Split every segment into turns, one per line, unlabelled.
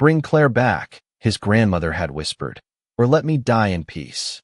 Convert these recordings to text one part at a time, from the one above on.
"Bring Claire back," his grandmother had whispered, "or let me die in peace."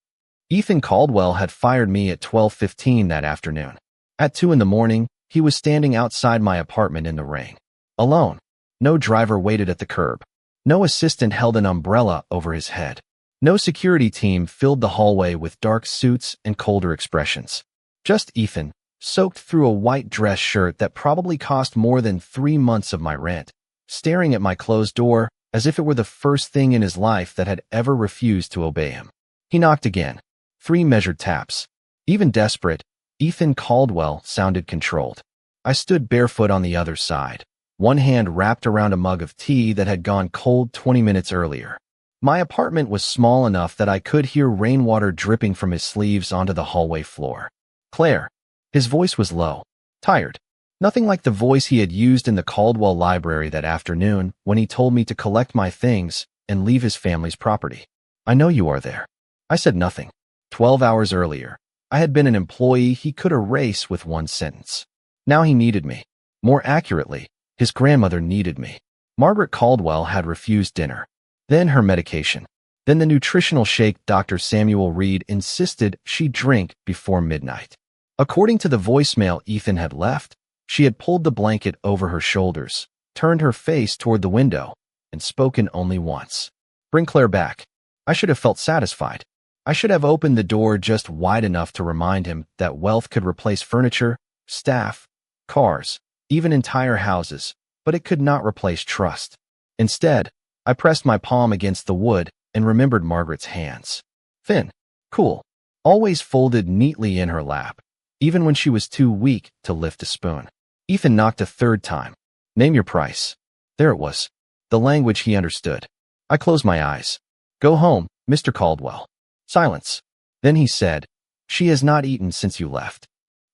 Ethan Caldwell had fired me at 12:15 that afternoon. At 2 in the morning, he was standing outside my apartment in the rain. Alone. No driver waited at the curb. No assistant held an umbrella over his head. No security team filled the hallway with dark suits and colder expressions. Just Ethan, soaked through a white dress shirt that probably cost more than 3 months of my rent, staring at my closed door as if it were the first thing in his life that had ever refused to obey him. He knocked again. 3 measured taps. Even desperate, Ethan Caldwell sounded controlled. I stood barefoot on the other side, one hand wrapped around a mug of tea that had gone cold 20 minutes earlier. My apartment was small enough that I could hear rainwater dripping from his sleeves onto the hallway floor. "Claire." His voice was low, tired. Nothing like the voice he had used in the Caldwell library that afternoon when he told me to collect my things and leave his family's property. "I know you are there." I said nothing. 12 hours earlier, I had been an employee he could erase with one sentence. Now he needed me. More accurately, his grandmother needed me. Margaret Caldwell had refused dinner, then her medication, then the nutritional shake Dr. Samuel Reed insisted she drink before midnight. According to the voicemail Ethan had left, she had pulled the blanket over her shoulders, turned her face toward the window, and spoken only once. "Bring Claire back." I should have felt satisfied. I should have opened the door just wide enough to remind him that wealth could replace furniture, staff, cars, even entire houses, but it could not replace trust. Instead, I pressed my palm against the wood and remembered Margaret's hands. Thin, cool, always folded neatly in her lap, even when she was too weak to lift a spoon. Ethan knocked a third time. "Name your price." There it was, the language he understood. I closed my eyes. "Go home, Mr. Caldwell." Silence. Then he said, "She has not eaten since you left."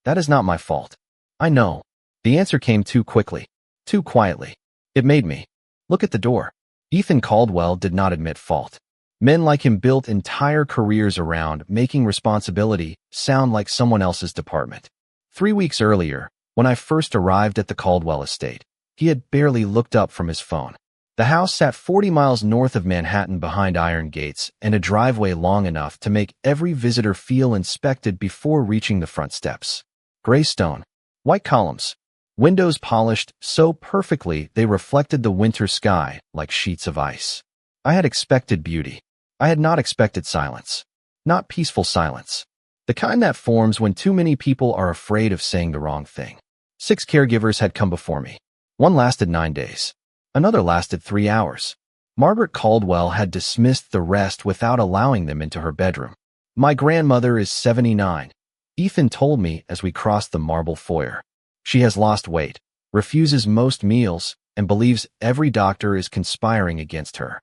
"That is not my fault." "I know." The answer came too quickly, too quietly. It made me look at the door. Ethan Caldwell did not admit fault. Men like him built entire careers around making responsibility sound like someone else's department. 3 weeks earlier, when I first arrived at the Caldwell estate, he had barely looked up from his phone. The house sat 40 miles north of Manhattan behind iron gates and a driveway long enough to make every visitor feel inspected before reaching the front steps. Gray stone, white columns, windows polished so perfectly they reflected the winter sky like sheets of ice. I had expected beauty. I had not expected silence. Not peaceful silence. The kind that forms when too many people are afraid of saying the wrong thing. 6 caregivers had come before me. One lasted 9 days. Another lasted 3 hours. Margaret Caldwell had dismissed the rest without allowing them into her bedroom. "My grandmother is 79, Ethan told me as we crossed the marble foyer. "She has lost weight, refuses most meals, and believes every doctor is conspiring against her."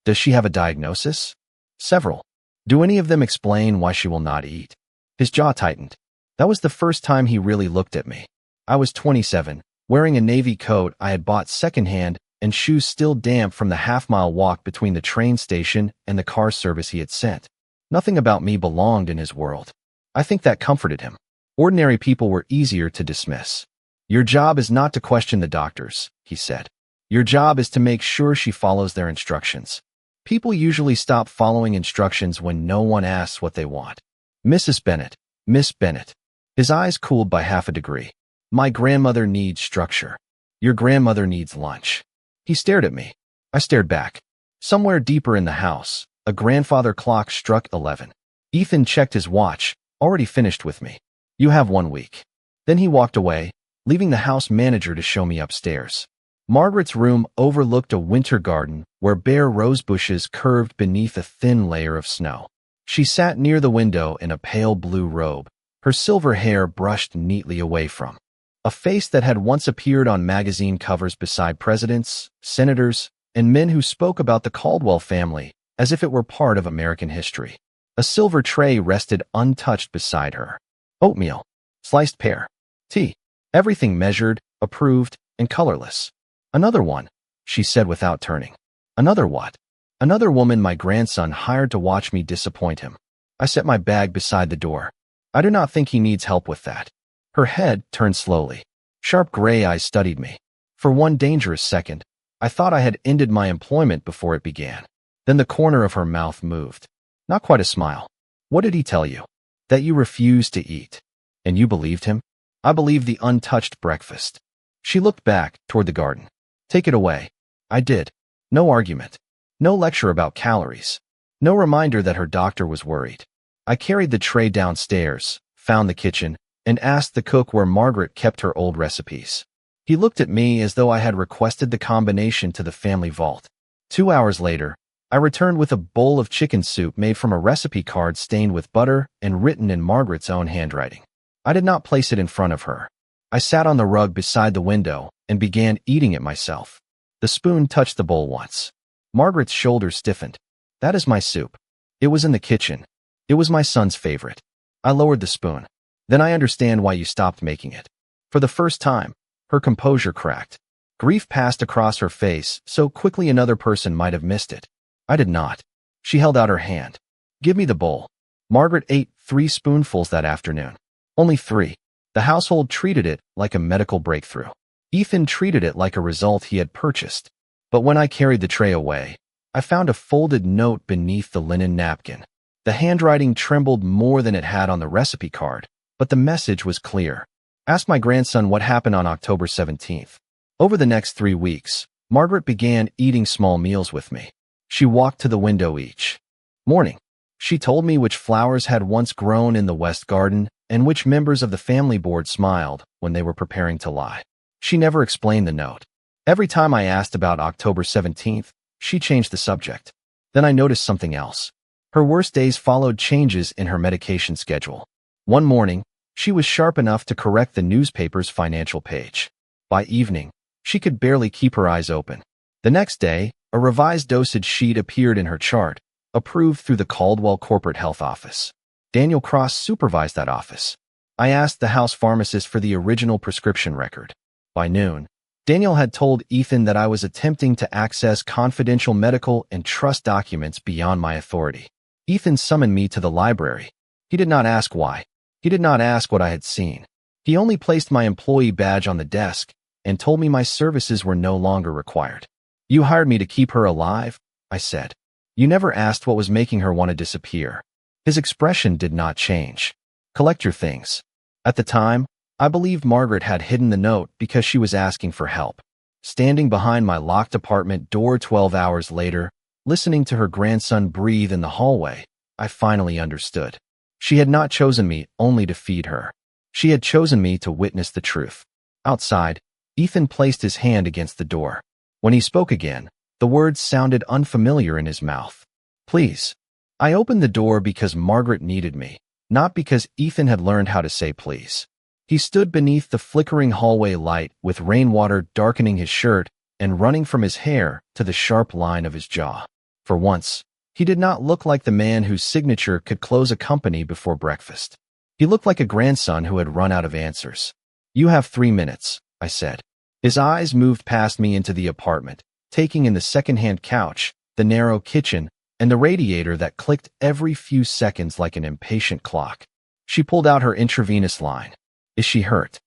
"Does she have a diagnosis?" "Several." "Do any of them explain why she will not eat?" His jaw tightened. That was the first time he really looked at me. I was 27, wearing a navy coat I had bought secondhand and shoes still damp from the half-mile walk between the train station and the car service he had sent. Nothing about me belonged in his world. I think that comforted him. Ordinary people were easier to dismiss. "Your job is not to question the doctors," he said. "Your job is to make sure she follows their instructions." People usually stop following instructions when no one asks what they want. "Mrs. Bennett, Miss Bennett." His eyes cooled by half a degree. "My grandmother needs structure. Your grandmother needs lunch." He stared at me. I stared back. Somewhere deeper in the house, a grandfather clock struck 11. Ethan checked his watch, already finished with me. "You have 1 week." Then he walked away, leaving the house manager to show me upstairs. Margaret's room overlooked a winter garden where bare rose bushes curved beneath a thin layer of snow. She sat near the window in a pale blue robe, her silver hair brushed neatly away from a face that had once appeared on magazine covers beside presidents, senators, and men who spoke about the Caldwell family as if it were part of American history. A silver tray rested untouched beside her. Oatmeal, sliced pear, tea, everything measured, approved, and colorless. "Another one," she said without turning. "Another what?" "Another woman my grandson hired to watch me disappoint him." I set my bag beside the door. "I do not think he needs help with that." Her head turned slowly. Sharp gray eyes studied me. For one dangerous second, I thought I had ended my employment before it began. Then the corner of her mouth moved. Not quite a smile. What did he tell you? That you refused to eat. And you believed him? I believed the untouched breakfast. She looked back toward the garden. Take it away. I did. No argument. No lecture about calories. No reminder that her doctor was worried. I carried the tray downstairs, found the kitchen, and asked the cook where Margaret kept her old recipes. He looked at me as though I had requested the combination to the family vault. 2 hours later, I returned with a bowl of chicken soup made from a recipe card stained with butter and written in Margaret's own handwriting. I did not place it in front of her. I sat on the rug beside the window and began eating it myself. The spoon touched the bowl once. Margaret's shoulders stiffened. That is my soup. It was in the kitchen. It was my son's favorite. I lowered the spoon. Then I understand why you stopped making it. For the first time, her composure cracked. Grief passed across her face so quickly another person might have missed it. I did not. She held out her hand. Give me the bowl. Margaret ate 3 spoonfuls that afternoon. Only 3. The household treated it like a medical breakthrough. Ethan treated it like a result he had purchased. But when I carried the tray away, I found a folded note beneath the linen napkin. The handwriting trembled more than it had on the recipe card, but the message was clear. Ask my grandson what happened on October 17th. Over the next 3 weeks, Margaret began eating small meals with me. She walked to the window each morning. She told me which flowers had once grown in the west garden and which members of the family board smiled when they were preparing to lie. She never explained the note. Every time I asked about October 17th, she changed the subject. Then I noticed something else. Her worst days followed changes in her medication schedule. One morning, she was sharp enough to correct the newspaper's financial page. By evening, she could barely keep her eyes open. The next day, a revised dosage sheet appeared in her chart, approved through the Caldwell Corporate Health Office. Daniel Cross supervised that office. I asked the house pharmacist for the original prescription record. By noon, Daniel had told Ethan that I was attempting to access confidential medical and trust documents beyond my authority. Ethan summoned me to the library. He did not ask why. He did not ask what I had seen. He only placed my employee badge on the desk and told me my services were no longer required. You hired me to keep her alive, I said. You never asked what was making her want to disappear. His expression did not change. Collect your things. At the time, I believed Margaret had hidden the note because she was asking for help. Standing behind my locked apartment door 12 hours later, listening to her grandson breathe in the hallway, I finally understood. She had not chosen me only to feed her. She had chosen me to witness the truth. Outside, Ethan placed his hand against the door. When he spoke again, the words sounded unfamiliar in his mouth. Please. I opened the door because Margaret needed me, not because Ethan had learned how to say please. He stood beneath the flickering hallway light with rainwater darkening his shirt and running from his hair to the sharp line of his jaw. For once, he did not look like the man whose signature could close a company before breakfast. He looked like a grandson who had run out of answers. You have 3 minutes, I said. His eyes moved past me into the apartment, taking in the second-hand couch, the narrow kitchen, and the radiator that clicked every few seconds like an impatient clock. She pulled out her intravenous line. Is she hurt?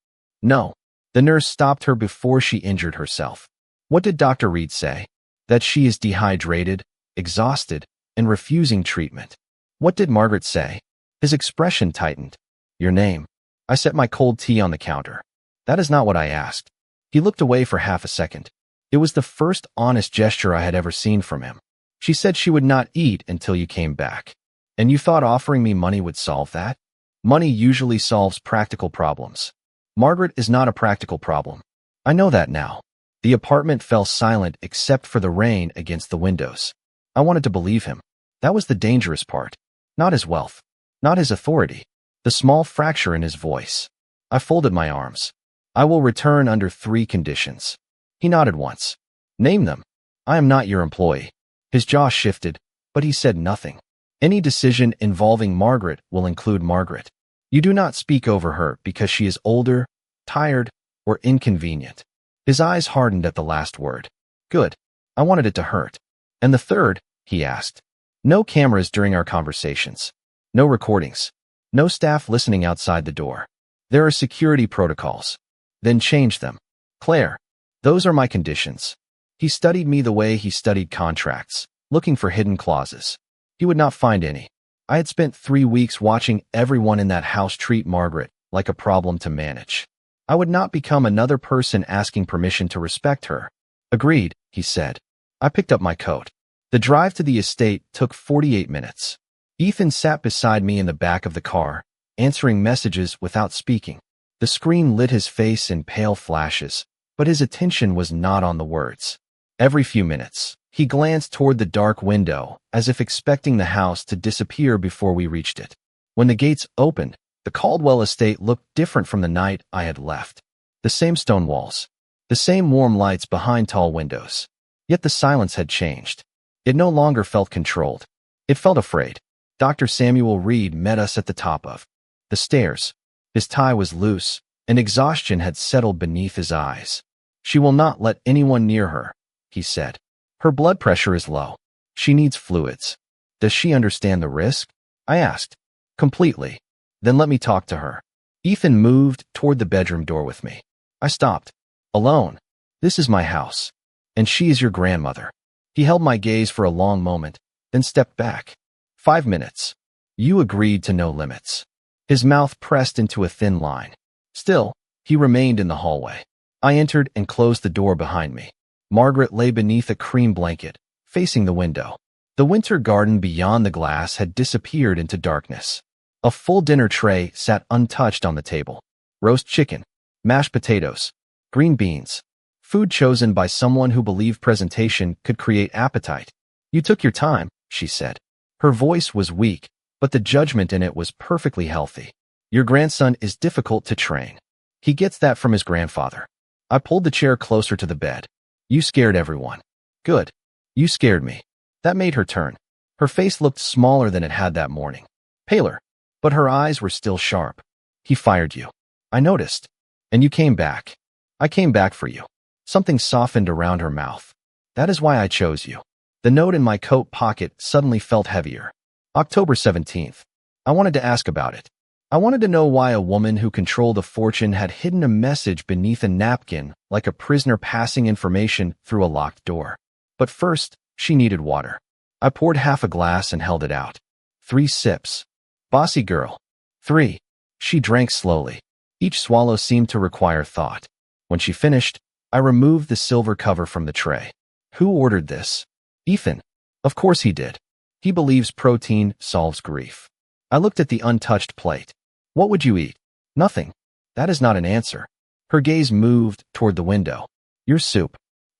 No. The nurse stopped her before she injured herself. What did Dr. Reed say? That she is dehydrated, exhausted, and refusing treatment. What did Margaret say? His expression tightened. Your name. I set my cold tea on the counter. That is not what I asked. He looked away for half a second. It was the first honest gesture I had ever seen from him. She said she would not eat until you came back. And you thought offering me money would solve that? Money usually solves practical problems. Margaret is not a practical problem. I know that now. The apartment fell silent except for the rain against the windows. I wanted to believe him. That was the dangerous part. Not his wealth. Not his authority. The small fracture in his voice. I folded my arms. I will return under 3 conditions. He nodded once. Name them. I am not your employee. His jaw shifted, but he said nothing. Any decision involving Margaret will include Margaret. You do not speak over her because she is older, tired, or inconvenient. His eyes hardened at the last word. Good. I wanted it to hurt. And the third, he asked. No cameras during our conversations. No recordings. No staff listening outside the door. There are security protocols. Then change them. Claire. Those are my conditions. He studied me the way he studied contracts, looking for hidden clauses. He would not find any. I had spent 3 weeks watching everyone in that house treat Margaret like a problem to manage. I would not become another person asking permission to respect her. Agreed, he said. I picked up my coat. The drive to the estate took 48 minutes. Ethan sat beside me in the back of the car, answering messages without speaking. The screen lit his face in pale flashes, but his attention was not on the words. Every few minutes, he glanced toward the dark window, as if expecting the house to disappear before we reached it. When the gates opened, the Caldwell estate looked different from the night I had left. The same stone walls, the same warm lights behind tall windows. Yet the silence had changed. It no longer felt controlled. It felt afraid. Dr. Samuel Reed met us at the top of the stairs. His tie was loose, and exhaustion had settled beneath his eyes. She will not let anyone near her, he said. Her blood pressure is low. She needs fluids. Does she understand the risk? I asked. Completely. Then let me talk to her. Ethan moved toward the bedroom door with me. I stopped. Alone. This is my house. And she is your grandmother. He held my gaze for a long moment, then stepped back. 5 minutes. You agreed to no limits. His mouth pressed into a thin line. Still, he remained in the hallway. I entered and closed the door behind me. Margaret lay beneath a cream blanket, facing the window. The winter garden beyond the glass had disappeared into darkness. A full dinner tray sat untouched on the table. Roast chicken, mashed potatoes, green beans. Food chosen by someone who believed presentation could create appetite. You took your time, she said. Her voice was weak, but the judgment in it was perfectly healthy. Your grandson is difficult to train. He gets that from his grandfather. I pulled the chair closer to the bed. You scared everyone. Good. You scared me. That made her turn. Her face looked smaller than it had that morning. Paler. But her eyes were still sharp. He fired you. I noticed. And you came back. I came back for you. Something softened around her mouth. That is why I chose you. The note in my coat pocket suddenly felt heavier. October 17th. I wanted to ask about it. I wanted to know why a woman who controlled a fortune had hidden a message beneath a napkin like a prisoner passing information through a locked door. But first, she needed water. I poured half a glass and held it out. 3 sips. Bossy girl. 3. She drank slowly. Each swallow seemed to require thought. When she finished, I removed the silver cover from the tray. Who ordered this? Ethan. Of course he did. He believes protein solves grief. I looked at the untouched plate. What would you eat? Nothing. That is not an answer. Her gaze moved toward the window. Your soup.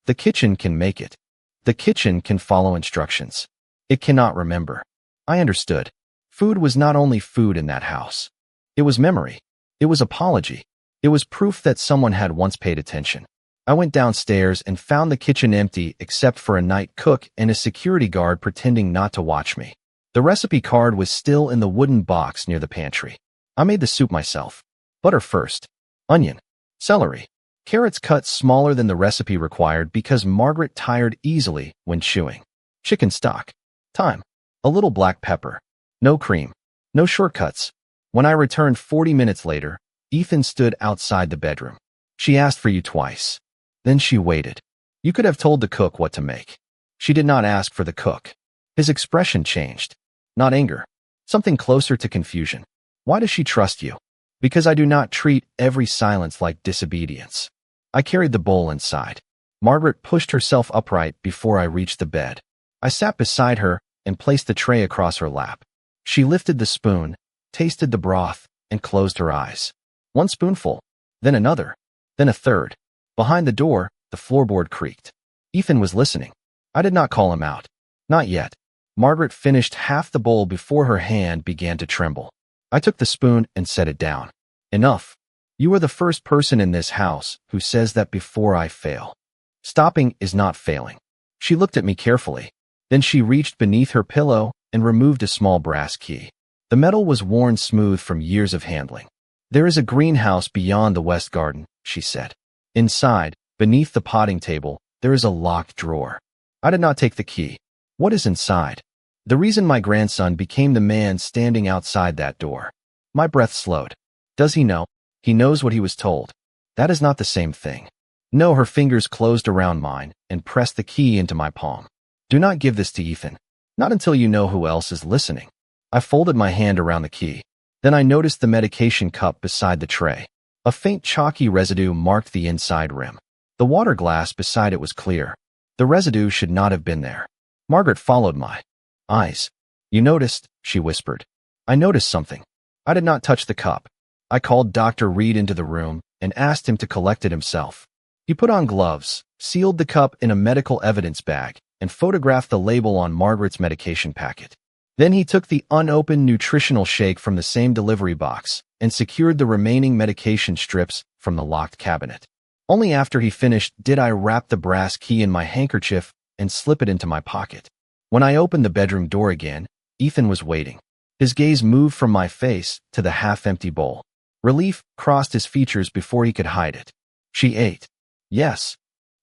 The kitchen can make it. The kitchen can follow instructions. It cannot remember. I understood. Food was not only food in that house. It was memory. It was apology. It was proof that someone had once paid attention. I went downstairs and found the kitchen empty except for a night cook and a security guard pretending not to watch me. The recipe card was still in the wooden box near the pantry. I made the soup myself. Butter first. Onion. Celery. Carrots cut smaller than the recipe required because Margaret tired easily when chewing. Chicken stock. Thyme. A little black pepper. No cream. No shortcuts. When I returned 40 minutes later, Ethan stood outside the bedroom. She asked for you twice. Then she waited. You could have told the cook what to make. She did not ask for the cook. His expression changed. Not anger. Something closer to confusion. Why does she trust you? Because I do not treat every silence like disobedience. I carried the bowl inside. Margaret pushed herself upright before I reached the bed. I sat beside her and placed the tray across her lap. She lifted the spoon, tasted the broth, and closed her eyes. 1 spoonful, then another, then a third. Behind the door, the floorboard creaked. Ethan was listening. I did not call him out. Not yet. Margaret finished half the bowl before her hand began to tremble. I took the spoon and set it down. Enough. You are the first person in this house who says that before I fail. Stopping is not failing. She looked at me carefully. Then she reached beneath her pillow and removed a small brass key. The metal was worn smooth from years of handling. There is a greenhouse beyond the west garden, she said. Inside, beneath the potting table, there is a locked drawer. I did not take the key. What is inside? The reason my grandson became the man standing outside that door. My breath slowed. Does he know? He knows what he was told. That is not the same thing. No, her fingers closed around mine and pressed the key into my palm. Do not give this to Ethan. Not until you know who else is listening. I folded my hand around the key. Then I noticed the medication cup beside the tray. A faint chalky residue marked the inside rim. The water glass beside it was clear. The residue should not have been there. Margaret followed my eyes. You noticed, she whispered. I noticed something. I did not touch the cup. I called Dr. Reed into the room and asked him to collect it himself. He put on gloves, sealed the cup in a medical evidence bag, and photographed the label on Margaret's medication packet. Then he took the unopened nutritional shake from the same delivery box and secured the remaining medication strips from the locked cabinet. Only after he finished did I wrap the brass key in my handkerchief and slip it into my pocket. When I opened the bedroom door again, Ethan was waiting. His gaze moved from my face to the half-empty bowl. Relief crossed his features before he could hide it. She ate. Yes.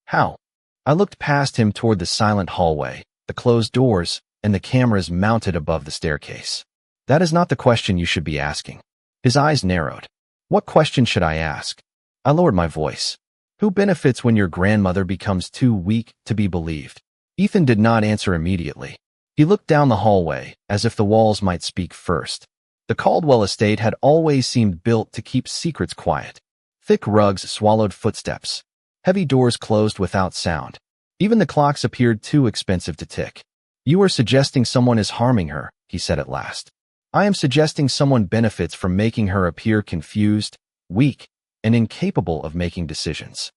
How? I looked past him toward the silent hallway, the closed doors, and the cameras mounted above the staircase. That is not the question you should be asking. His eyes narrowed. What question should I ask? I lowered my voice. Who benefits when your grandmother becomes too weak to be believed? Ethan did not answer immediately. He looked down the hallway, as if the walls might speak first. The Caldwell estate had always seemed built to keep secrets quiet. Thick rugs swallowed footsteps. Heavy doors closed without sound. Even the clocks appeared too expensive to tick. You are suggesting someone is harming her, he said at last. I am suggesting someone benefits from making her appear confused, weak, and incapable of making decisions.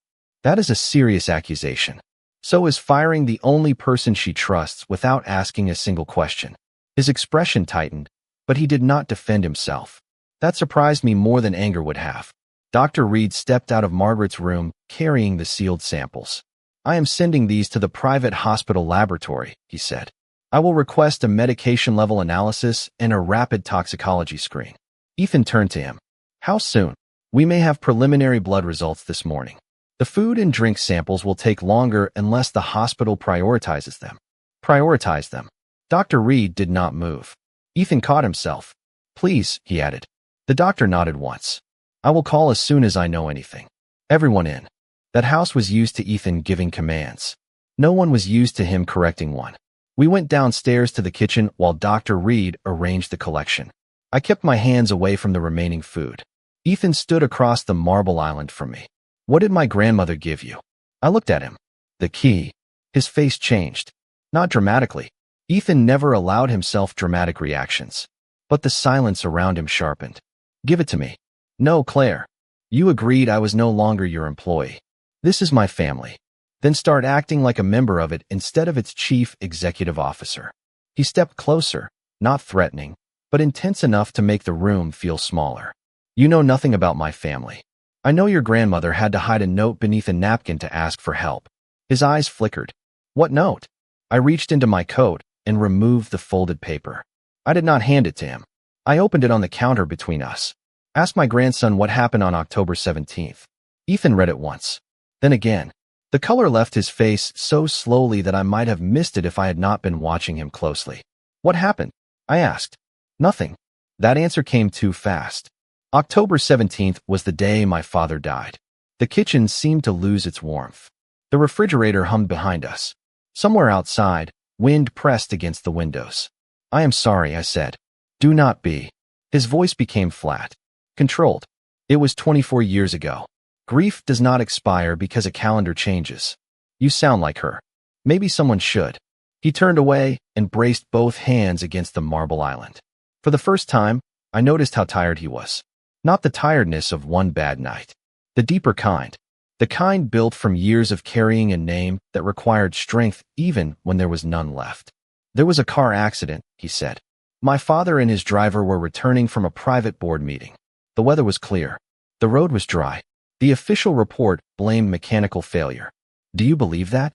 That is a serious accusation. So is firing the only person she trusts without asking a single question. His expression tightened, but he did not defend himself. That surprised me more than anger would have. Dr. Reed stepped out of Margaret's room, carrying the sealed samples. I am sending these to the private hospital laboratory, he said. I will request a medication-level analysis and a rapid toxicology screen. Ethan turned to him. How soon? We may have preliminary blood results this morning. The food and drink samples will take longer unless the hospital prioritizes them. Prioritize them. Dr. Reed did not move. Ethan caught himself. Please, he added. The doctor nodded once. I will call as soon as I know anything. Everyone in. That house was used to Ethan giving commands. No one was used to him correcting one. We went downstairs to the kitchen while Dr. Reed arranged the collection. I kept my hands away from the remaining food. Ethan stood across the marble island from me. What did my grandmother give you? I looked at him. The key. His face changed. Not dramatically. Ethan never allowed himself dramatic reactions. But the silence around him sharpened. Give it to me. No, Claire. You agreed I was no longer your employee. This is my family. Then start acting like a member of it instead of its chief executive officer. He stepped closer, not threatening, but intense enough to make the room feel smaller. You know nothing about my family. I know your grandmother had to hide a note beneath a napkin to ask for help. His eyes flickered. What note? I reached into my coat and removed the folded paper. I did not hand it to him. I opened it on the counter between us. Ask my grandson what happened on October 17th. Ethan read it once. Then again. The color left his face so slowly that I might have missed it if I had not been watching him closely. What happened? I asked. Nothing. That answer came too fast. October 17th was the day my father died. The kitchen seemed to lose its warmth. The refrigerator hummed behind us. Somewhere outside, wind pressed against the windows. I am sorry, I said. Do not be. His voice became flat. Controlled. It was 24 years ago. Grief does not expire because a calendar changes. You sound like her. Maybe someone should. He turned away and braced both hands against the marble island. For the first time, I noticed how tired he was. Not the tiredness of one bad night. The deeper kind. The kind built from years of carrying a name that required strength even when there was none left. There was a car accident, he said. My father and his driver were returning from a private board meeting. The weather was clear. The road was dry. The official report blamed mechanical failure. Do you believe that?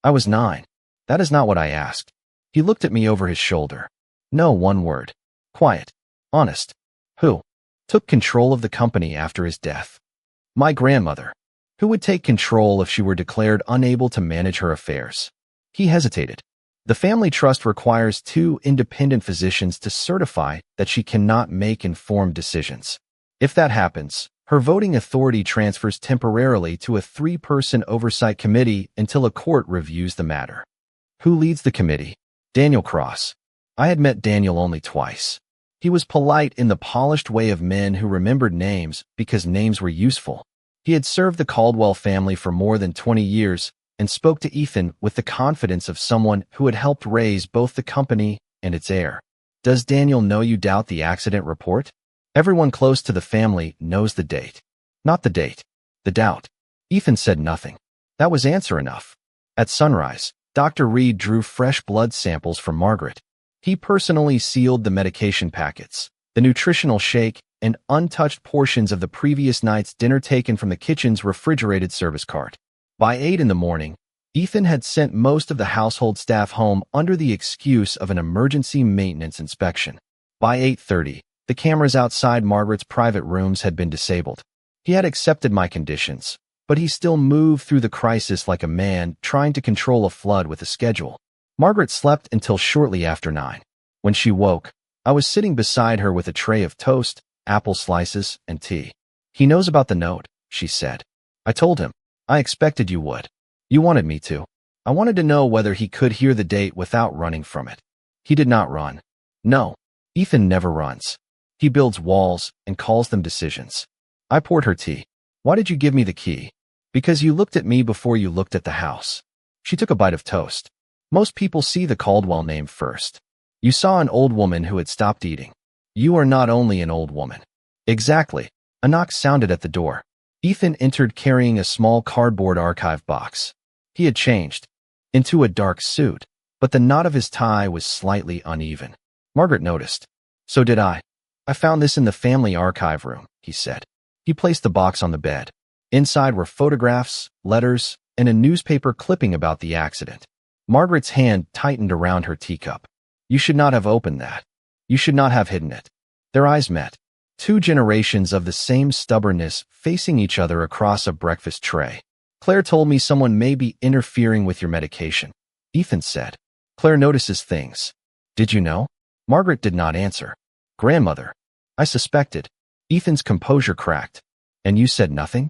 I was 9. That is not what I asked. He looked at me over his shoulder. No, one word. Quiet. Honest. Who took control of the company after his death? My grandmother. Who would take control if she were declared unable to manage her affairs? He hesitated. The family trust requires 2 independent physicians to certify that she cannot make informed decisions. If that happens, Her voting authority transfers temporarily to a 3-person oversight committee until a court reviews the matter. Who leads the committee? Daniel Cross. I had met Daniel only twice. He was polite in the polished way of men who remembered names because names were useful. He had served the Caldwell family for more than 20 years and spoke to Ethan with the confidence of someone who had helped raise both the company and its heir. Does Daniel know you doubt the accident report? Everyone close to the family knows the date. Not the date. The doubt. Ethan said nothing. That was answer enough. At sunrise, Dr. Reed drew fresh blood samples from Margaret. He personally sealed the medication packets, the nutritional shake, and untouched portions of the previous night's dinner taken from the kitchen's refrigerated service cart. By 8 in the morning, Ethan had sent most of the household staff home under the excuse of an emergency maintenance inspection. By 8:30, the cameras outside Margaret's private rooms had been disabled. He had accepted my conditions, but he still moved through the crisis like a man trying to control a flood with a schedule. Margaret slept until shortly after 9. When she woke, I was sitting beside her with a tray of toast, apple slices, and tea. He knows about the note, she said. I told him. I expected you would. You wanted me to. I wanted to know whether he could hear the date without running from it. He did not run. No, Ethan never runs. He builds walls and calls them decisions. I poured her tea. Why did you give me the key? Because you looked at me before you looked at the house. She took a bite of toast. Most people see the Caldwell name first. You saw an old woman who had stopped eating. You are not only an old woman. Exactly. A knock sounded at the door. Ethan entered carrying a small cardboard archive box. He had changed into a dark suit, but the knot of his tie was slightly uneven. Margaret noticed. So did I. I found this in the family archive room, he said. He placed the box on the bed. Inside were photographs, letters, and a newspaper clipping about the accident. Margaret's hand tightened around her teacup. You should not have opened that. You should not have hidden it. Their eyes met. 2 generations of the same stubbornness facing each other across a breakfast tray. Claire told me someone may be interfering with your medication, Ethan said. Claire notices things. Did you know? Margaret did not answer. Grandmother. I suspected. Ethan's composure cracked. And you said nothing?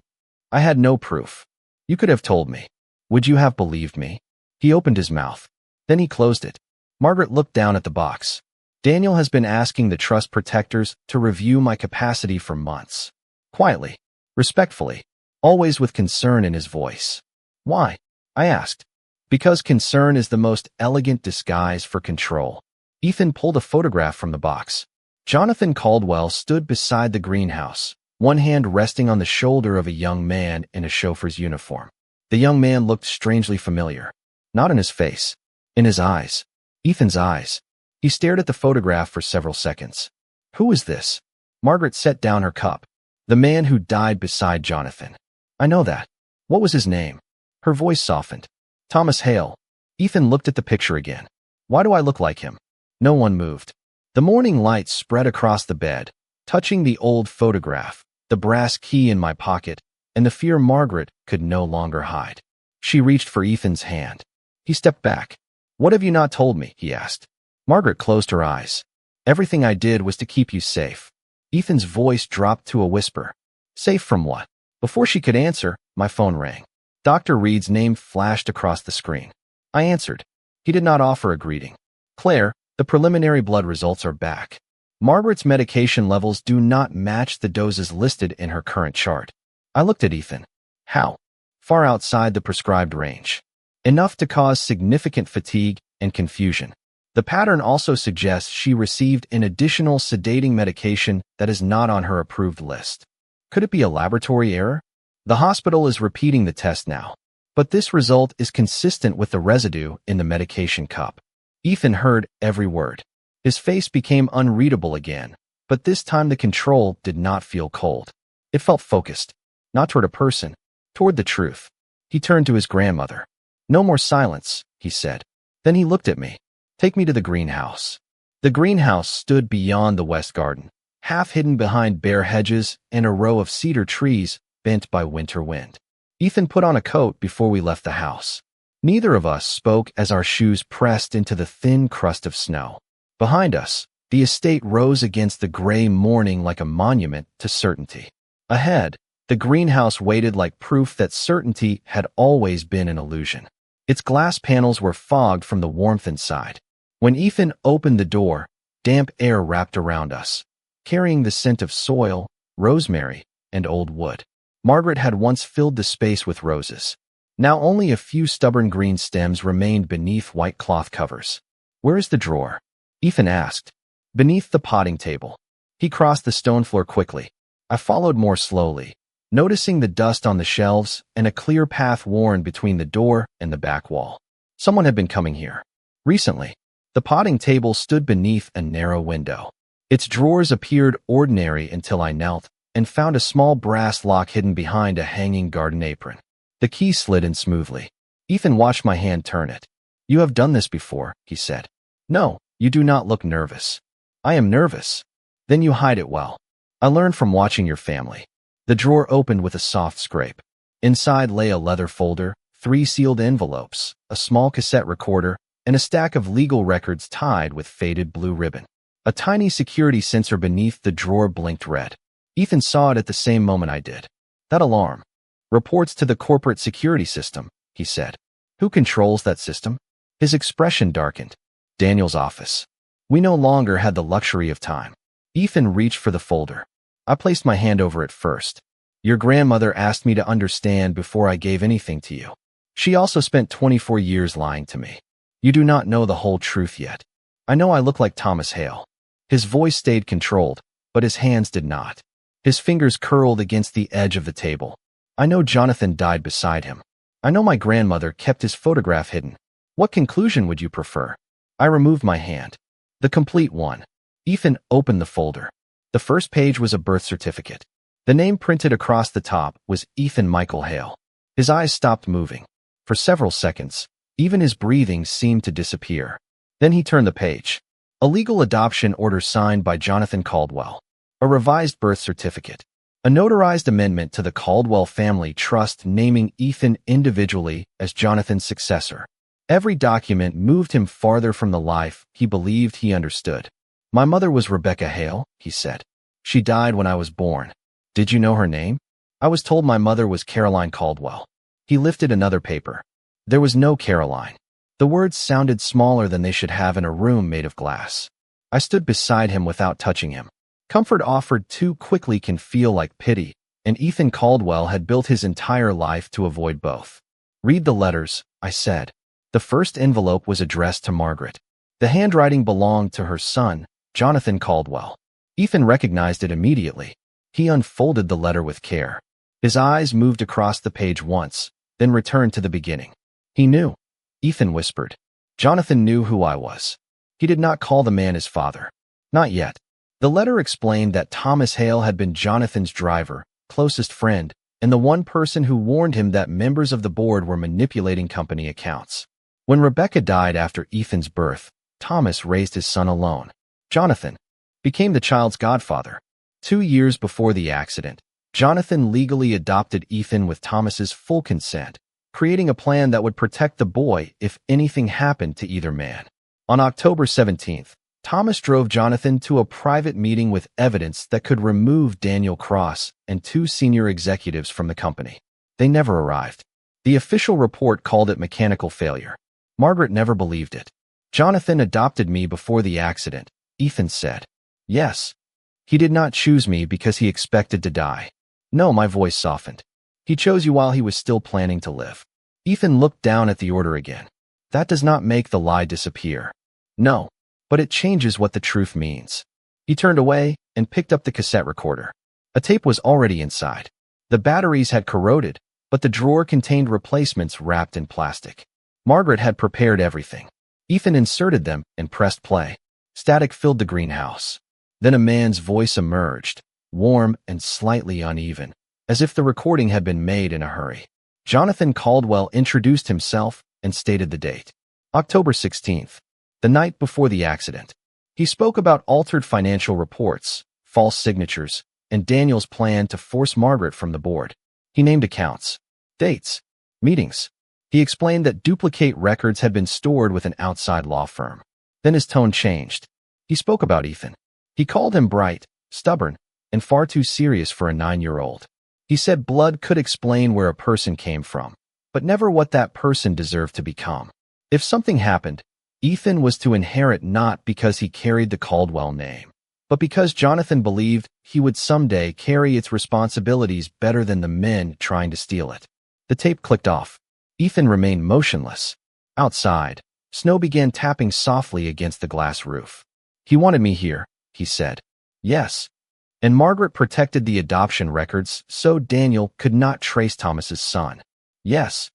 I had no proof. You could have told me. Would you have believed me? He opened his mouth. Then he closed it. Margaret looked down at the box. Daniel has been asking the trust protectors to review my capacity for months. Quietly, respectfully, always with concern in his voice. Why? I asked. Because concern is the most elegant disguise for control. Ethan pulled a photograph from the box. Jonathan Caldwell stood beside the greenhouse, one hand resting on the shoulder of a young man in a chauffeur's uniform. The young man looked strangely familiar. Not in his face. In his eyes. Ethan's eyes. He stared at the photograph for several seconds. Who is this? Margaret set down her cup. The man who died beside Jonathan. I know that. What was his name? Her voice softened. Thomas Hale. Ethan looked at the picture again. Why do I look like him? No one moved. The morning light spread across the bed, touching the old photograph, the brass key in my pocket, and the fear Margaret could no longer hide. She reached for Ethan's hand. He stepped back. What have you not told me? He asked. Margaret closed her eyes. Everything I did was to keep you safe. Ethan's voice dropped to a whisper. Safe from what? Before she could answer, my phone rang. Dr. Reed's name flashed across the screen. I answered. He did not offer a greeting. Claire, the preliminary blood results are back. Margaret's medication levels do not match the doses listed in her current chart. I looked at Ethan. How? Far outside the prescribed range. Enough to cause significant fatigue and confusion. The pattern also suggests she received an additional sedating medication that is not on her approved list. Could it be a laboratory error? The hospital is repeating the test now, but this result is consistent with the residue in the medication cup. Ethan heard every word. His face became unreadable again, but this time the control did not feel cold. It felt focused, not toward a person, toward the truth. He turned to his grandmother. No more silence, he said. Then he looked at me. Take me to the greenhouse. The greenhouse stood beyond the west garden, half hidden behind bare hedges and a row of cedar trees bent by winter wind. Ethan put on a coat before we left the house. Neither of us spoke as our shoes pressed into the thin crust of snow. Behind us, the estate rose against the gray morning like a monument to certainty. Ahead, the greenhouse waited like proof that certainty had always been an illusion. Its glass panels were fogged from the warmth inside. When Ethan opened the door, damp air wrapped around us, carrying the scent of soil, rosemary, and old wood. Margaret had once filled the space with roses. Now only a few stubborn green stems remained beneath white cloth covers. "Where is the drawer?" Ethan asked. "Beneath the potting table." He crossed the stone floor quickly. I followed more slowly, noticing the dust on the shelves and a clear path worn between the door and the back wall. Someone had been coming here. Recently. The potting table stood beneath a narrow window. Its drawers appeared ordinary until I knelt and found a small brass lock hidden behind a hanging garden apron. The key slid in smoothly. Ethan watched my hand turn it. "You have done this before," he said. "No, you do not look nervous." "I am nervous." "Then you hide it well. I learned from watching your family." The drawer opened with a soft scrape. Inside lay a leather folder, 3 sealed envelopes, a small cassette recorder, and a stack of legal records tied with faded blue ribbon. A tiny security sensor beneath the drawer blinked red. Ethan saw it at the same moment I did. "That alarm. Reports to the corporate security system," he said. "Who controls that system?" His expression darkened. "Daniel's office." We no longer had the luxury of time. Ethan reached for the folder. I placed my hand over it first. "Your grandmother asked me to understand before I gave anything to you. She also spent 24 years lying to me. You do not know the whole truth yet. I know I look like Thomas Hale." His voice stayed controlled, but his hands did not. His fingers curled against the edge of the table. "I know Jonathan died beside him. I know my grandmother kept his photograph hidden. What conclusion would you prefer?" I removed my hand. "The complete one." Ethan opened the folder. The first page was a birth certificate. The name printed across the top was Ethan Michael Hale. His eyes stopped moving. For several seconds, even his breathing seemed to disappear. Then he turned the page. A legal adoption order signed by Jonathan Caldwell. A revised birth certificate. A notarized amendment to the Caldwell family trust naming Ethan individually as Jonathan's successor. Every document moved him farther from the life he believed he understood. "My mother was Rebecca Hale," he said. "She died when I was born." "Did you know her name?" "I was told my mother was Caroline Caldwell." He lifted another paper. There was no Caroline. The words sounded smaller than they should have in a room made of glass. I stood beside him without touching him. Comfort offered too quickly can feel like pity, and Ethan Caldwell had built his entire life to avoid both. "Read the letters," I said. The first envelope was addressed to Margaret. The handwriting belonged to her son, Jonathan Caldwell. Ethan recognized it immediately. He unfolded the letter with care. His eyes moved across the page once, then returned to the beginning. "He knew," Ethan whispered. "Jonathan knew who I was. He did not call the man his father. Not yet." The letter explained that Thomas Hale had been Jonathan's driver, closest friend, and the one person who warned him that members of the board were manipulating company accounts. When Rebecca died after Ethan's birth, Thomas raised his son alone. Jonathan became the child's godfather. 2 years before the accident, Jonathan legally adopted Ethan with Thomas's full consent, creating a plan that would protect the boy if anything happened to either man. On October 17th, Thomas drove Jonathan to a private meeting with evidence that could remove Daniel Cross and 2 senior executives from the company. They never arrived. The official report called it mechanical failure. Margaret never believed it. "Jonathan adopted me before the accident," Ethan said. "Yes. He did not choose me because he expected to die." "No," my voice softened. "He chose you while he was still planning to live." Ethan looked down at the order again. "That does not make the lie disappear." "No, but it changes what the truth means." He turned away and picked up the cassette recorder. A tape was already inside. The batteries had corroded, but the drawer contained replacements wrapped in plastic. Margaret had prepared everything. Ethan inserted them and pressed play. Static filled the greenhouse. Then a man's voice emerged, warm and slightly uneven, as if the recording had been made in a hurry. Jonathan Caldwell introduced himself and stated the date. October 16th, the night before the accident. He spoke about altered financial reports, false signatures, and Daniel's plan to force Margaret from the board. He named accounts, dates, meetings. He explained that duplicate records had been stored with an outside law firm. Then his tone changed. He spoke about Ethan. He called him bright, stubborn, and far too serious for a 9-year-old. He said blood could explain where a person came from, but never what that person deserved to become. If something happened, Ethan was to inherit not because he carried the Caldwell name, but because Jonathan believed he would someday carry its responsibilities better than the men trying to steal it. The tape clicked off. Ethan remained motionless. Outside, snow began tapping softly against the glass roof. He wanted me here, he said. Yes. And Margaret protected the adoption records so Daniel could not trace Thomas's son. Yes.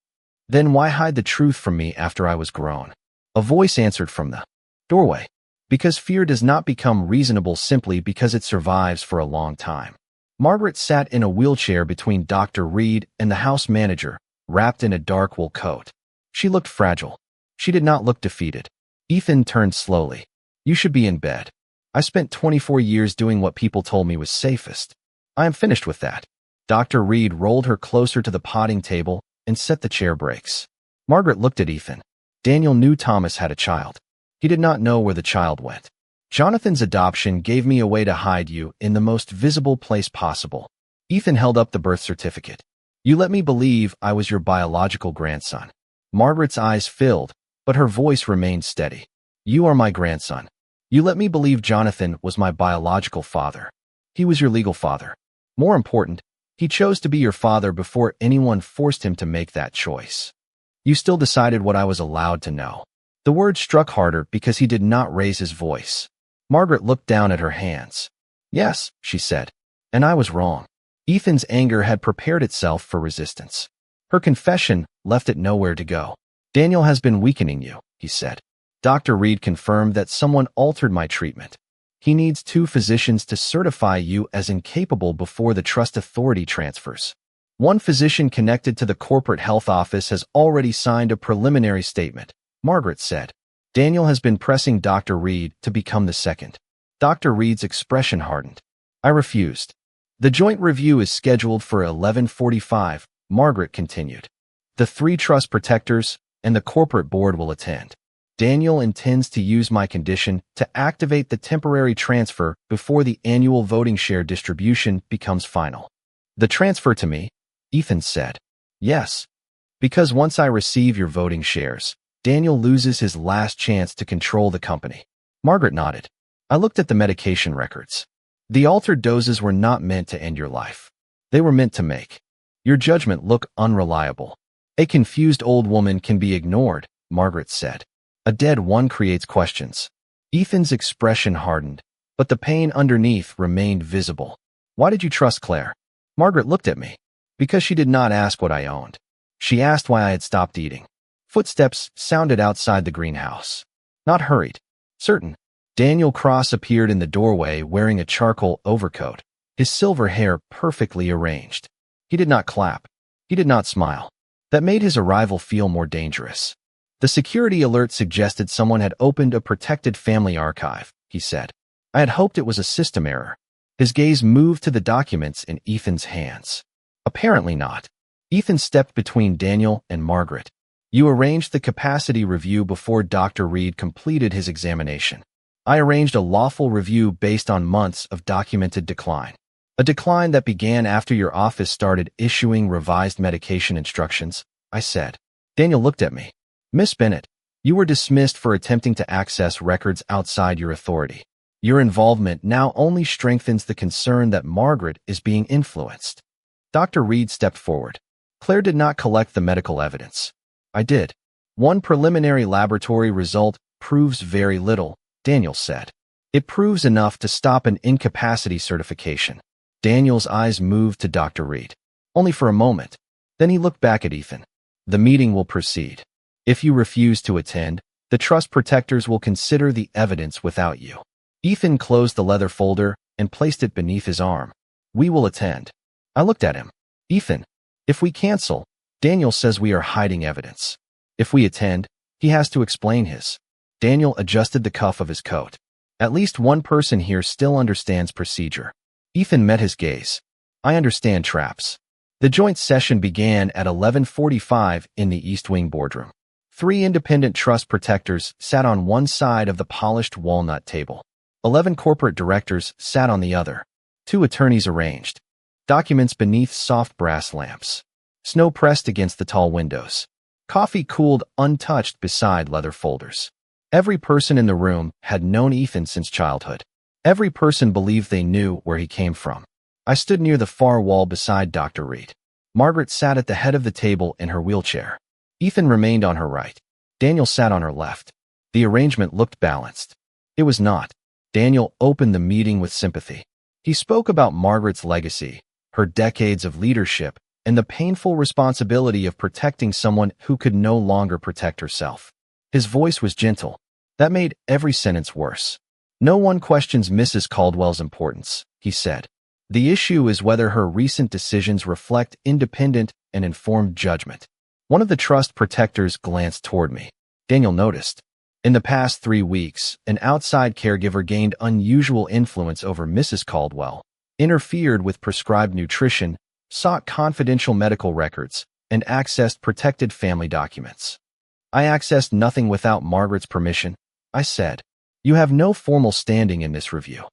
Then why hide the truth from me after I was grown? A voice answered from the doorway. Because fear does not become reasonable simply because it survives for a long time. Margaret sat in a wheelchair between Dr. Reed and the house manager, wrapped in a dark wool coat. She looked fragile. She did not look defeated. Ethan turned slowly. You should be in bed. I spent 24 years doing what people told me was safest. I am finished with that. Dr. Reed rolled her closer to the potting table and set the chair brakes. Margaret looked at Ethan. Daniel knew Thomas had a child. He did not know where the child went. Jonathan's adoption gave me a way to hide you in the most visible place possible. Ethan held up the birth certificate. You let me believe I was your biological grandson. Margaret's eyes filled, but her voice remained steady. You are my grandson. You let me believe Jonathan was my biological father. He was your legal father. More important, he chose to be your father before anyone forced him to make that choice. You still decided what I was allowed to know. The word struck harder because he did not raise his voice. Margaret looked down at her hands. Yes, she said. And I was wrong. Ethan's anger had prepared itself for resistance. Her confession left it nowhere to go. Daniel has been weakening you, he said. Dr. Reed confirmed that someone altered my treatment. He needs 2 physicians to certify you as incapable before the trust authority transfers. One physician connected to the corporate health office has already signed a preliminary statement, Margaret said. Daniel has been pressing Dr. Reed to become the second. Dr. Reed's expression hardened. I refused. The joint review is scheduled for 11:45, Margaret continued. The 3 trust protectors and the corporate board will attend. Daniel intends to use my condition to activate the temporary transfer before the annual voting share distribution becomes final. The transfer to me? Ethan said. Yes. Because once I receive your voting shares, Daniel loses his last chance to control the company. Margaret nodded. I looked at the medication records. The altered doses were not meant to end your life. They were meant to make your judgment look unreliable. A confused old woman can be ignored, Margaret said. A dead one creates questions. Ethan's expression hardened, but the pain underneath remained visible. Why did you trust Claire? Margaret looked at me. Because she did not ask what I owned. She asked why I had stopped eating. Footsteps sounded outside the greenhouse. Not hurried. Certain. Daniel Cross appeared in the doorway wearing a charcoal overcoat, his silver hair perfectly arranged. He did not clap. He did not smile. That made his arrival feel more dangerous. The security alert suggested someone had opened a protected family archive, he said. I had hoped it was a system error. His gaze moved to the documents in Ethan's hands. Apparently not. Ethan stepped between Daniel and Margaret. You arranged the capacity review before Dr. Reed completed his examination. I arranged a lawful review based on months of documented decline. A decline that began after your office started issuing revised medication instructions, I said. Daniel looked at me. Miss Bennett, you were dismissed for attempting to access records outside your authority. Your involvement now only strengthens the concern that Margaret is being influenced. Dr. Reed stepped forward. Claire did not collect the medical evidence. I did. One preliminary laboratory result proves very little, Daniel said. It proves enough to stop an incapacity certification. Daniel's eyes moved to Dr. Reed. Only for a moment. Then he looked back at Ethan. The meeting will proceed. If you refuse to attend, the trust protectors will consider the evidence without you. Ethan closed the leather folder and placed it beneath his arm. We will attend. I looked at him. Ethan, if we cancel, Daniel says we are hiding evidence. If we attend, he has to explain his. Daniel adjusted the cuff of his coat. At least one person here still understands procedure. Ethan met his gaze. I understand traps. The joint session began at 11:45 in the East Wing boardroom. 3 independent trust protectors sat on one side of the polished walnut table. 11 corporate directors sat on the other. Two attorneys arranged. Documents beneath soft brass lamps. Snow pressed against the tall windows. Coffee cooled untouched beside leather folders. Every person in the room had known Ethan since childhood. Every person believed they knew where he came from. I stood near the far wall beside Dr. Reed. Margaret sat at the head of the table in her wheelchair. Ethan remained on her right. Daniel sat on her left. The arrangement looked balanced. It was not. Daniel opened the meeting with sympathy. He spoke about Margaret's legacy, her decades of leadership, and the painful responsibility of protecting someone who could no longer protect herself. His voice was gentle. That made every sentence worse. No one questions Mrs. Caldwell's importance, he said. The issue is whether her recent decisions reflect independent and informed judgment. One of the trust protectors glanced toward me. Daniel noticed. In the past 3 weeks, an outside caregiver gained unusual influence over Mrs. Caldwell, interfered with prescribed nutrition, sought confidential medical records, and accessed protected family documents. I accessed nothing without Margaret's permission, I said. You have no formal standing in this review.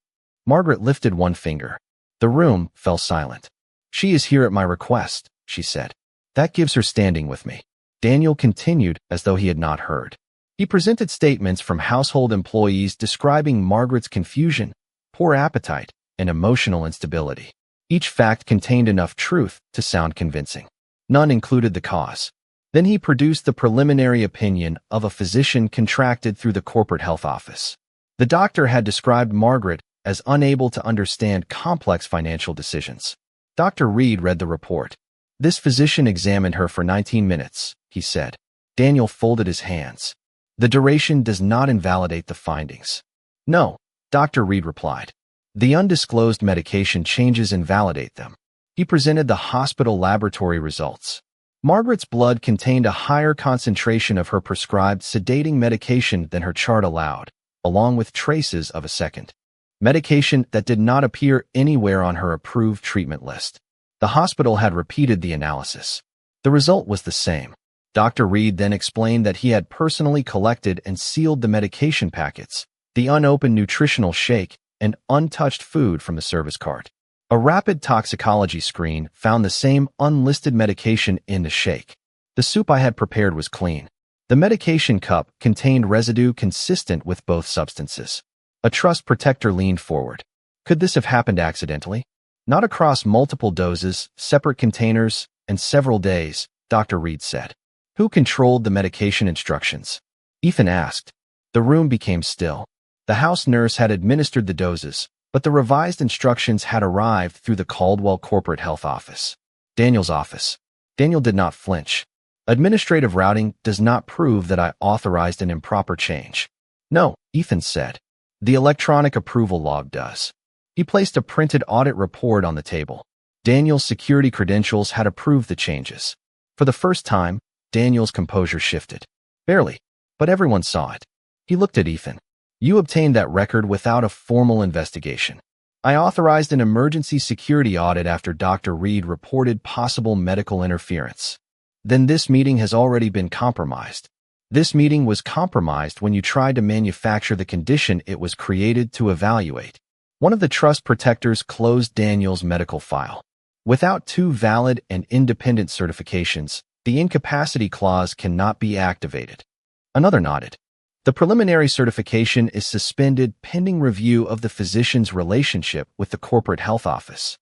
Margaret lifted one finger. The room fell silent. She is here at my request, she said. That gives her standing with me. Daniel continued as though he had not heard. He presented statements from household employees describing Margaret's confusion, poor appetite, and emotional instability. Each fact contained enough truth to sound convincing. None included the cause. Then he produced the preliminary opinion of a physician contracted through the corporate health office. The doctor had described Margaret as unable to understand complex financial decisions. Dr. Reed read the report. This physician examined her for 19 minutes, he said. Daniel folded his hands. The duration does not invalidate the findings. No, Dr. Reed replied. The undisclosed medication changes invalidate them. He presented the hospital laboratory results. Margaret's blood contained a higher concentration of her prescribed sedating medication than her chart allowed, along with traces of a second medication that did not appear anywhere on her approved treatment list. The hospital had repeated the analysis. The result was the same. Dr. Reed then explained that he had personally collected and sealed the medication packets, the unopened nutritional shake, and untouched food from the service cart. A rapid toxicology screen found the same unlisted medication in the shake. The soup I had prepared was clean. The medication cup contained residue consistent with both substances. A trust protector leaned forward. Could this have happened accidentally? Not across multiple doses, separate containers, and several days, Dr. Reed said. Who controlled the medication instructions? Ethan asked. The room became still. The house nurse had administered the doses, but the revised instructions had arrived through the Caldwell corporate health office. Daniel's office. Daniel did not flinch. Administrative routing does not prove that I authorized an improper change. No, Ethan said. The electronic approval log does. He placed a printed audit report on the table. Daniel's security credentials had approved the changes. For the first time, Daniel's composure shifted. Barely, but everyone saw it. He looked at Ethan. You obtained that record without a formal investigation. I authorized an emergency security audit after Dr. Reed reported possible medical interference. Then this meeting has already been compromised. This meeting was compromised when you tried to manufacture the condition it was created to evaluate. One of the trust protectors closed Daniel's medical file. Without 2 valid and independent certifications, the incapacity clause cannot be activated. Another nodded. The preliminary certification is suspended pending review of the physician's relationship with the corporate health office.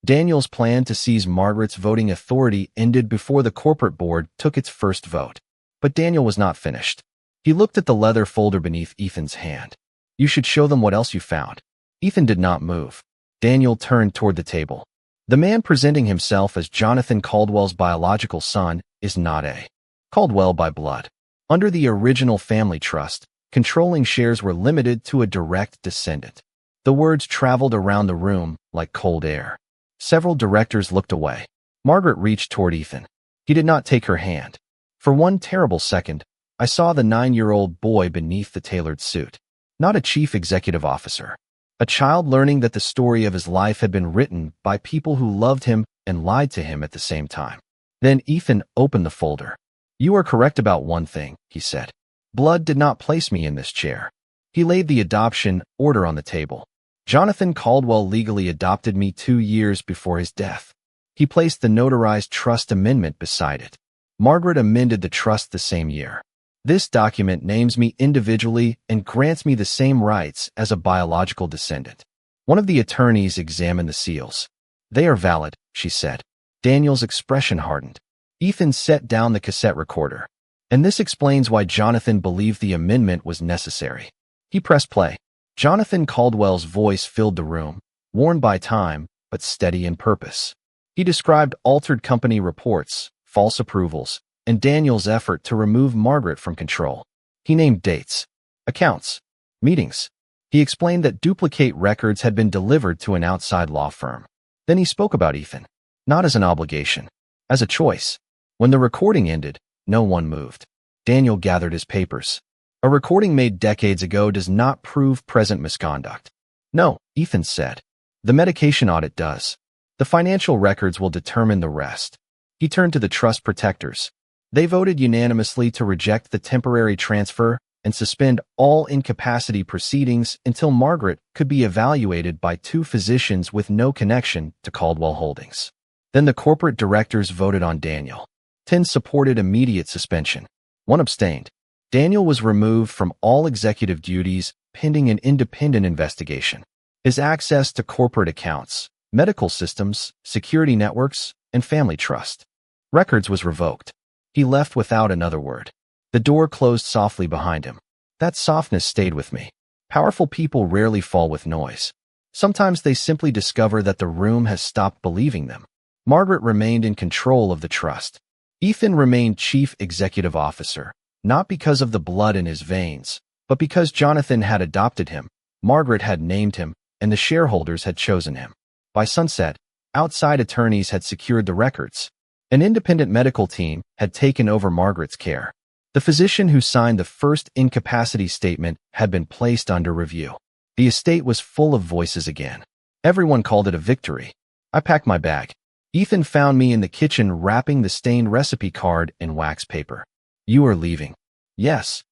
Daniel's plan to seize Margaret's voting authority ended before the corporate board took its first vote. But Daniel was not finished. He looked at the leather folder beneath Ethan's hand. You should show them what else you found. Ethan did not move. Daniel turned toward the table. The man presenting himself as Jonathan Caldwell's biological son is not a Caldwell by blood. Under the original family trust, controlling shares were limited to a direct descendant. The words traveled around the room like cold air. Several directors looked away. Margaret reached toward Ethan. He did not take her hand. For one terrible second, I saw the 9-year-old boy beneath the tailored suit. Not a chief executive officer. A child learning that the story of his life had been written by people who loved him and lied to him at the same time. Then Ethan opened the folder. You are correct about one thing, he said. Blood did not place me in this chair. He laid the adoption order on the table. Jonathan Caldwell legally adopted me 2 years before his death. He placed the notarized trust amendment beside it. Margaret amended the trust the same year. This document names me individually and grants me the same rights as a biological descendant. One of the attorneys examined the seals. "They are valid," she said. Daniel's expression hardened. Ethan set down the cassette recorder. And this explains why Jonathan believed the amendment was necessary. He pressed play. Jonathan Caldwell's voice filled the room, worn by time, but steady in purpose. He described altered company reports, false approvals, and Daniel's effort to remove Margaret from control. He named dates, accounts, meetings. He explained that duplicate records had been delivered to an outside law firm. Then he spoke about Ethan, not as an obligation, as a choice. When the recording ended, no one moved. Daniel gathered his papers. "A recording made decades ago does not prove present misconduct." "No," Ethan said. "The medication audit does. The financial records will determine the rest." He turned to the trust protectors. They voted unanimously to reject the temporary transfer and suspend all incapacity proceedings until Margaret could be evaluated by 2 physicians with no connection to Caldwell Holdings. Then the corporate directors voted on Daniel. 10 supported immediate suspension. 1 abstained. Daniel was removed from all executive duties pending an independent investigation. His access to corporate accounts, medical systems, security networks, and family trust records was revoked. He left without another word. The door closed softly behind him. That softness stayed with me. Powerful people rarely fall with noise. Sometimes they simply discover that the room has stopped believing them. Margaret remained in control of the trust. Ethan remained chief executive officer, not because of the blood in his veins, but because Jonathan had adopted him, Margaret had named him, and the shareholders had chosen him. By sunset, outside attorneys had secured the records. An independent medical team had taken over Margaret's care. The physician who signed the first incapacity statement had been placed under review. The estate was full of voices again. Everyone called it a victory. I packed my bag. Ethan found me in the kitchen wrapping the stained recipe card in wax paper. "You are leaving." "Yes.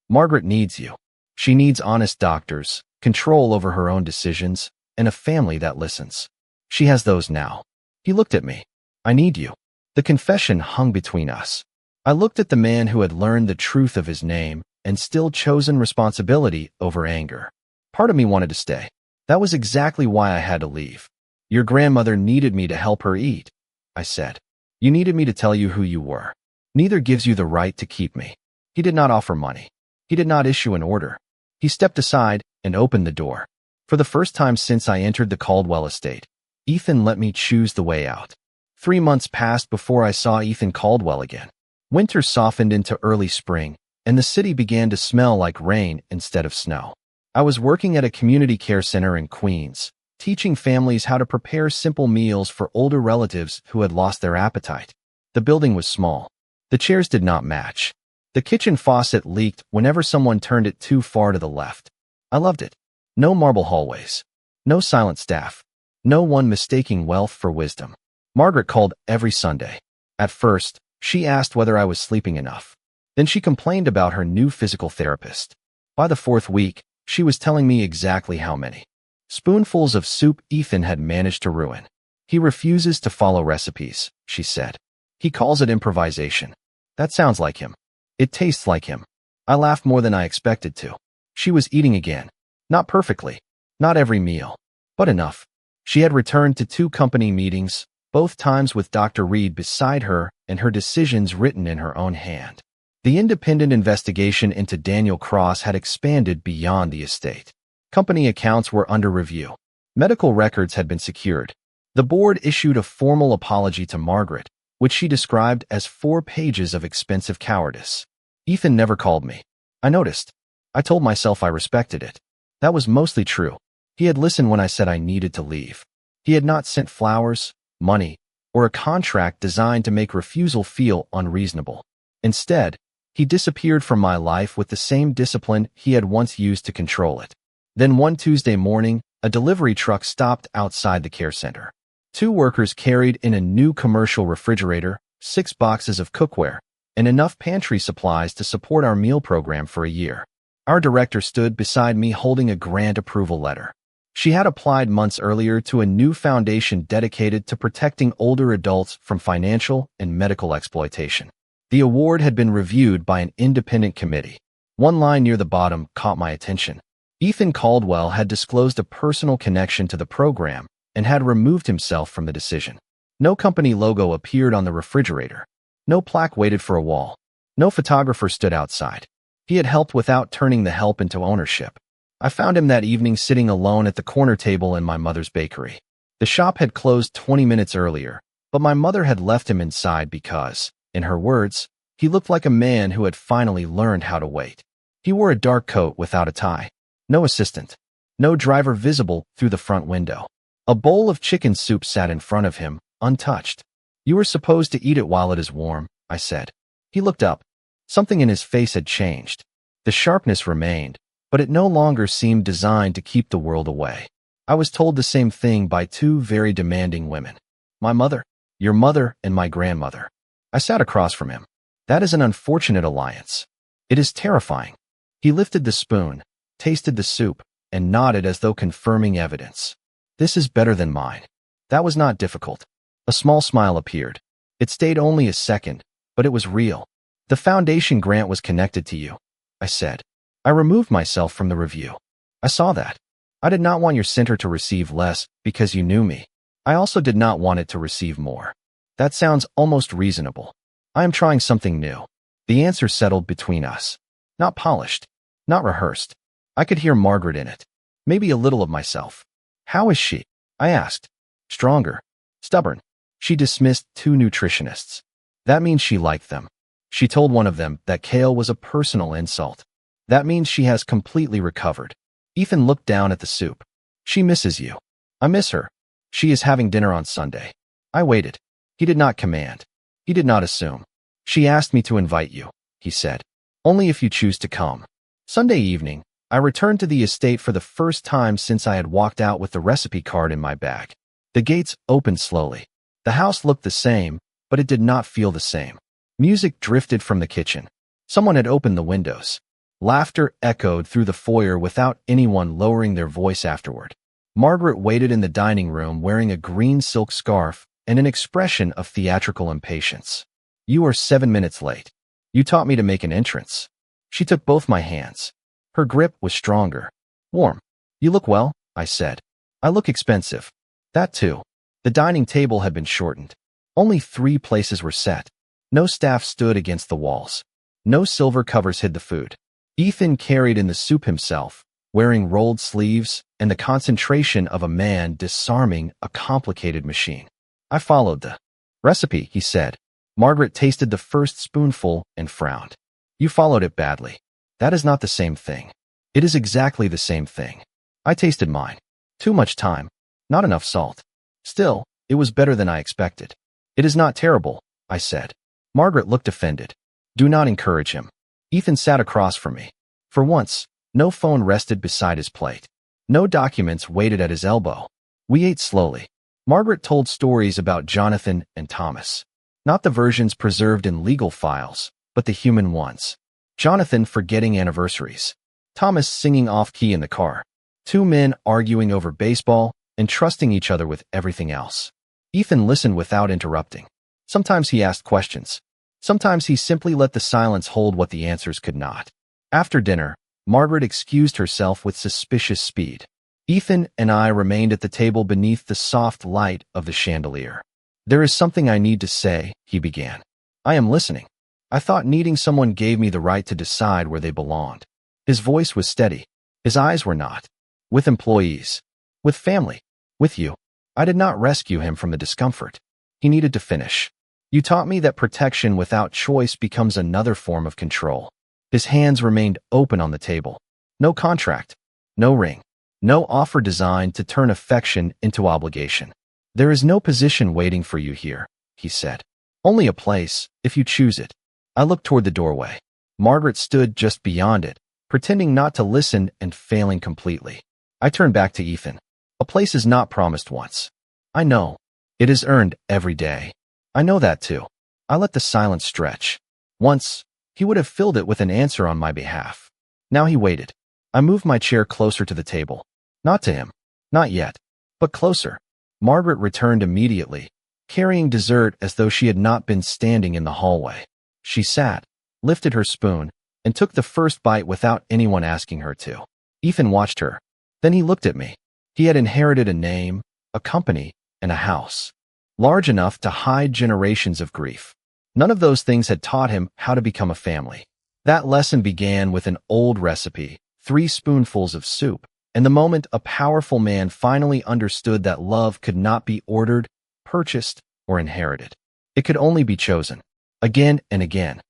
Margaret needs you. She needs honest doctors, control over her own decisions, and a family that listens. She has those now." He looked at me. "I need you." The confession hung between us. I looked at the man who had learned the truth of his name and still chosen responsibility over anger. Part of me wanted to stay. That was exactly why I had to leave. "Your grandmother needed me to help her eat," I said. "You needed me to tell you who you were. Neither gives you the right to keep me." He did not offer money. He did not issue an order. He stepped aside and opened the door. For the first time since I entered the Caldwell estate, Ethan let me choose the way out. 3 months passed before I saw Ethan Caldwell again. Winter softened into early spring, and the city began to smell like rain instead of snow. I was working at a community care center in Queens, teaching families how to prepare simple meals for older relatives who had lost their appetite. The building was small. The chairs did not match. The kitchen faucet leaked whenever someone turned it too far to the left. I loved it. No marble hallways. No silent staff. No one mistaking wealth for wisdom. Margaret called every Sunday. At first, she asked whether I was sleeping enough. Then she complained about her new physical therapist. By the 4th week, she was telling me exactly how many spoonfuls of soup Ethan had managed to ruin. "He refuses to follow recipes," she said. "He calls it improvisation." That sounds like him. It tastes like him. I laughed more than I expected to. She was eating again. Not perfectly. Not every meal. But enough. She had returned to 2 company meetings, both times with Dr. Reed beside her and her decisions written in her own hand. The independent investigation into Daniel Cross had expanded beyond the estate. Company accounts were under review. Medical records had been secured. The board issued a formal apology to Margaret, which she described as 4 pages of expensive cowardice. Ethan never called me. I noticed. I told myself I respected it. That was mostly true. He had listened when I said I needed to leave. He had not sent flowers, money, or a contract designed to make refusal feel unreasonable. Instead, he disappeared from my life with the same discipline he had once used to control it. Then one Tuesday morning, a delivery truck stopped outside the care center. 2 workers carried in a new commercial refrigerator, 6 boxes of cookware, and enough pantry supplies to support our meal program for a year. Our director stood beside me holding a grant approval letter. She had applied months earlier to a new foundation dedicated to protecting older adults from financial and medical exploitation. The award had been reviewed by an independent committee. One line near the bottom caught my attention. Ethan Caldwell had disclosed a personal connection to the program and had removed himself from the decision. No company logo appeared on the refrigerator. No plaque waited for a wall. No photographer stood outside. He had helped without turning the help into ownership. I found him that evening sitting alone at the corner table in my mother's bakery. The shop had closed 20 minutes earlier, but my mother had left him inside because, in her words, he looked like a man who had finally learned how to wait. He wore a dark coat without a tie. No assistant. No driver visible through the front window. A bowl of chicken soup sat in front of him, untouched. "You are supposed to eat it while it is warm," I said. He looked up. Something in his face had changed. The sharpness remained, but it no longer seemed designed to keep the world away. I was told the same thing by two very demanding women. My mother, your mother, and my grandmother. I sat across from him. That is an unfortunate alliance. It is terrifying. He lifted the spoon, tasted the soup, and nodded as though confirming evidence. "This is better than mine." That was not difficult. A small smile appeared. It stayed only a second, but it was real. "The foundation grant was connected to you," I said. I removed myself from the review. "I saw that. I did not want your center to receive less because you knew me. I also did not want it to receive more." "That sounds almost reasonable. I am trying something new." The answer settled between us. Not polished. Not rehearsed. I could hear Margaret in it. Maybe a little of myself. "How is she?" I asked. "Stronger. Stubborn." She dismissed two nutritionists. That means she liked them. She told one of them that kale was a personal insult. That means she has completely recovered. Ethan looked down at the soup. "She misses you." "I miss her. She is having dinner on Sunday." I waited. He did not command. He did not assume. "She asked me to invite you," he said. "Only if you choose to come." Sunday evening, I returned to the estate for the first time since I had walked out with the recipe card in my bag. The gates opened slowly. The house looked the same, but it did not feel the same. Music drifted from the kitchen. Someone had opened the windows. Laughter echoed through the foyer without anyone lowering their voice afterward. Margaret waited in the dining room wearing a green silk scarf and an expression of theatrical impatience. "You are 7 minutes late. You taught me to make an entrance." She took both my hands. Her grip was stronger. Warm. "You look well," I said. "I look expensive." That too. The dining table had been shortened. Only 3 places were set. No staff stood against the walls. No silver covers hid the food. Ethan carried in the soup himself, wearing rolled sleeves and the concentration of a man disarming a complicated machine. I followed the recipe, he said. Margaret tasted the first spoonful and frowned. "You followed it badly. That is not the same thing." "It is exactly the same thing." I tasted mine. Too much time. Not enough salt. Still, it was better than I expected. "It is not terrible," I said. Margaret looked offended. "Do not encourage him." Ethan sat across from me. For once, no phone rested beside his plate. No documents waited at his elbow. We ate slowly. Margaret told stories about Jonathan and Thomas. Not the versions preserved in legal files, but the human ones. Jonathan forgetting anniversaries. Thomas singing off-key in the car. 2 men arguing over baseball and trusting each other with everything else. Ethan listened without interrupting. Sometimes he asked questions. Sometimes he simply let the silence hold what the answers could not. After dinner, Margaret excused herself with suspicious speed. Ethan and I remained at the table beneath the soft light of the chandelier. "There is something I need to say," he began. "I am listening. I thought needing someone gave me the right to decide where they belonged." His voice was steady. His eyes were not. "With employees. With family. With you." I did not rescue him from the discomfort. He needed to finish. "You taught me that protection without choice becomes another form of control." His hands remained open on the table. No contract. No ring. No offer designed to turn affection into obligation. "There is no position waiting for you here," he said. "Only a place, if you choose it." I looked toward the doorway. Margaret stood just beyond it, pretending not to listen and failing completely. I turned back to Ethan. "A place is not promised once." "I know. It is earned every day." "I know that too." I let the silence stretch. Once, he would have filled it with an answer on my behalf. Now he waited. I moved my chair closer to the table. Not to him. Not yet, but closer. Margaret returned immediately, carrying dessert as though she had not been standing in the hallway. She sat, lifted her spoon, and took the first bite without anyone asking her to. Ethan watched her. Then he looked at me. He had inherited a name, a company, and a house, large enough to hide generations of grief. None of those things had taught him how to become a family. That lesson began with an old recipe, 3 spoonfuls of soup, and the moment a powerful man finally understood that love could not be ordered, purchased, or inherited. It could only be chosen. Again and again.